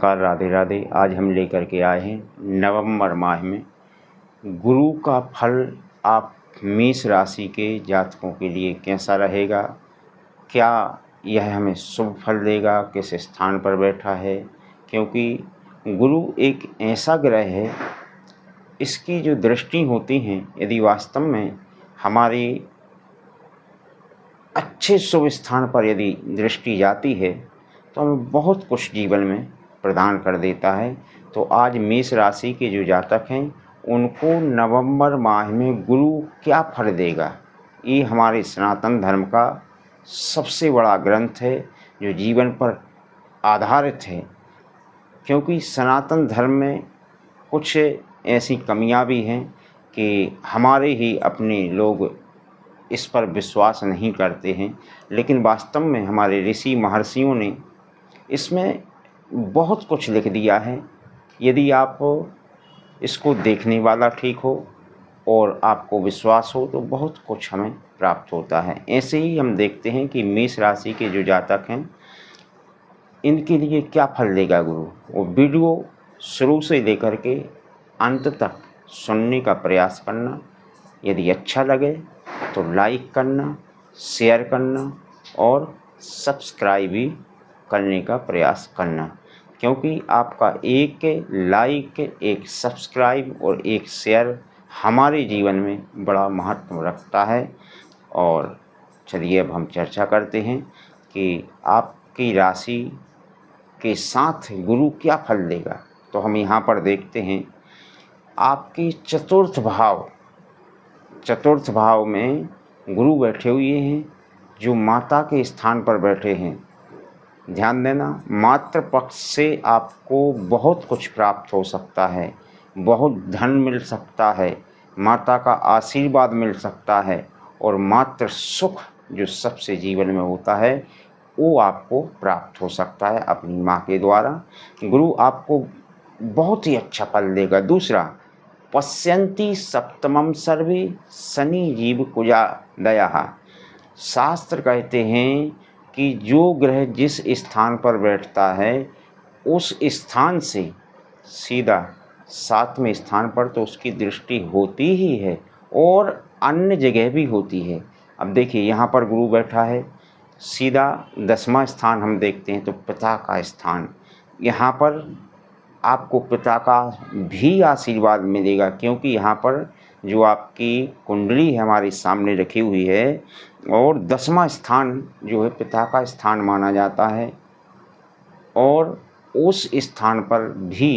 नमस्कार, राधे राधे। आज हम लेकर के आए हैं नवंबर माह में गुरु का फल आप मेष राशि के जातकों के लिए कैसा रहेगा, क्या यह हमें शुभ फल देगा, किस स्थान पर बैठा है। क्योंकि गुरु एक ऐसा ग्रह है, इसकी जो दृष्टि होती हैं, यदि वास्तव में हमारे अच्छे शुभ स्थान पर यदि दृष्टि जाती है तो हमें बहुत कुछ जीवन में प्रदान कर देता है। तो आज मेष राशि के जो जातक हैं उनको नवंबर माह में गुरु क्या फल देगा, ये हमारे सनातन धर्म का सबसे बड़ा ग्रंथ है जो जीवन पर आधारित है। क्योंकि सनातन धर्म में कुछ ऐसी कमियां भी हैं कि हमारे ही अपने लोग इस पर विश्वास नहीं करते हैं, लेकिन वास्तव में हमारे ऋषि महर्षियों ने इसमें बहुत कुछ लिख दिया है। यदि आप इसको देखने वाला ठीक हो और आपको विश्वास हो तो बहुत कुछ हमें प्राप्त होता है। ऐसे ही हम देखते हैं कि मेष राशि के जो जातक हैं इनके लिए क्या फल देगा गुरु, वो वीडियो शुरू से लेकर के अंत तक सुनने का प्रयास करना। यदि अच्छा लगे तो लाइक करना, शेयर करना और सब्सक्राइब भी करने का प्रयास करना। क्योंकि आपका एक लाइक, एक सब्सक्राइब और एक शेयर हमारे जीवन में बड़ा महत्व रखता है। और चलिए अब हम चर्चा करते हैं कि आपकी राशि के साथ गुरु क्या फल देगा। तो हम यहाँ पर देखते हैं आपकी चतुर्थ भाव में गुरु बैठे हुए हैं जो माता के स्थान पर बैठे हैं। ध्यान देना, मातृ पक्ष से आपको बहुत कुछ प्राप्त हो सकता है, बहुत धन मिल सकता है, माता का आशीर्वाद मिल सकता है और मातृ सुख जो सबसे जीवन में होता है वो आपको प्राप्त हो सकता है अपनी माँ के द्वारा। गुरु आपको बहुत ही अच्छा फल देगा। दूसरा, पश्यन्ति सप्तमं सर्वे शनि जीव कुजा दयाः। शास्त्र कहते हैं कि जो ग्रह जिस स्थान पर बैठता है उस स्थान से सीधा 7वें स्थान पर तो उसकी दृष्टि होती ही है और अन्य जगह भी होती है। अब देखिए यहाँ पर गुरु बैठा है, सीधा 10वां स्थान हम देखते हैं तो पिता का स्थान। यहाँ पर आपको पिता का भी आशीर्वाद मिलेगा, क्योंकि यहाँ पर जो आपकी कुंडली है हमारे सामने रखी हुई है और 10वां स्थान जो है पिता का स्थान माना जाता है और उस स्थान पर भी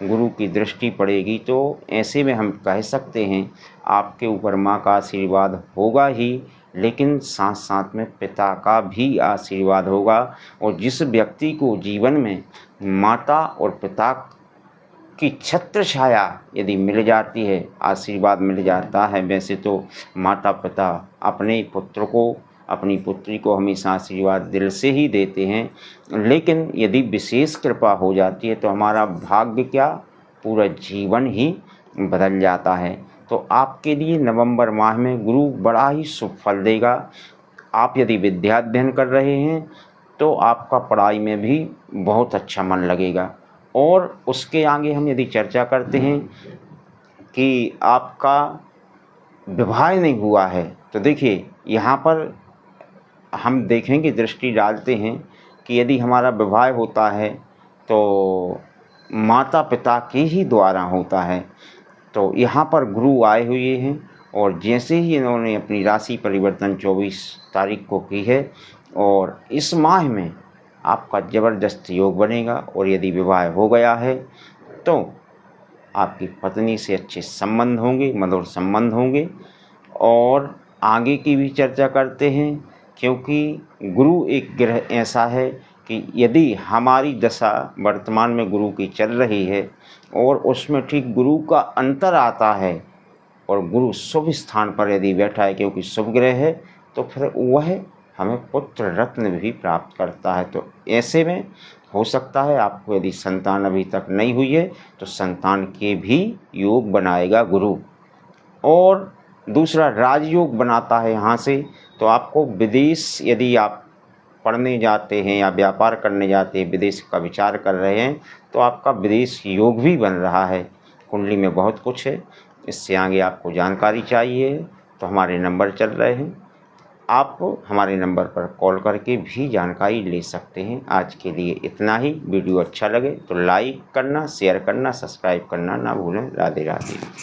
गुरु की दृष्टि पड़ेगी। तो ऐसे में हम कह सकते हैं आपके ऊपर माँ का आशीर्वाद होगा ही, लेकिन साथ साथ में पिता का भी आशीर्वाद होगा। और जिस व्यक्ति को जीवन में माता और पिता की छत्र छाया यदि मिल जाती है, आशीर्वाद मिल जाता है। वैसे तो माता पिता अपने पुत्र को, अपनी पुत्री को हमेशा आशीर्वाद दिल से ही देते हैं, लेकिन यदि विशेष कृपा हो जाती है तो हमारा भाग्य क्या, पूरा जीवन ही बदल जाता है। तो आपके लिए नवंबर माह में गुरु बड़ा ही शुभ फल देगा। आप यदि विद्या अध्ययन कर रहे हैं तो आपका पढ़ाई में भी बहुत अच्छा मन लगेगा। और उसके आगे हम यदि चर्चा करते हैं कि आपका विवाह नहीं हुआ है तो देखिए यहाँ पर हम देखेंगे, दृष्टि डालते हैं कि यदि हमारा विवाह होता है तो माता पिता के ही द्वारा होता है। तो यहाँ पर गुरु आए हुए हैं और जैसे ही इन्होंने अपनी राशि परिवर्तन 24 तारीख को की है और इस माह में आपका ज़बरदस्त योग बनेगा। और यदि विवाह हो गया है तो आपकी पत्नी से अच्छे संबंध होंगे, मधुर संबंध होंगे। और आगे की भी चर्चा करते हैं, क्योंकि गुरु एक ग्रह ऐसा है कि यदि हमारी दशा वर्तमान में गुरु की चल रही है और उसमें ठीक गुरु का अंतर आता है और गुरु शुभ स्थान पर यदि बैठा है, क्योंकि शुभ ग्रह है, तो फिर वह हमें पुत्र रत्न भी प्राप्त करता है। तो ऐसे में हो सकता है आपको यदि संतान अभी तक नहीं हुई है तो संतान के भी योग बनाएगा गुरु। और दूसरा, राजयोग बनाता है यहाँ से, तो आपको विदेश यदि आप पढ़ने जाते हैं या व्यापार करने जाते हैं, विदेश का विचार कर रहे हैं, तो आपका विदेश योग भी बन रहा है। कुंडली में बहुत कुछ है। इससे आगे आपको जानकारी चाहिए तो हमारे नंबर चल रहे हैं, आप हमारे नंबर पर कॉल करके भी जानकारी ले सकते हैं। आज के लिए इतना ही। वीडियो अच्छा लगे तो लाइक करना, शेयर करना, सब्सक्राइब करना ना भूलें। राधे राधे।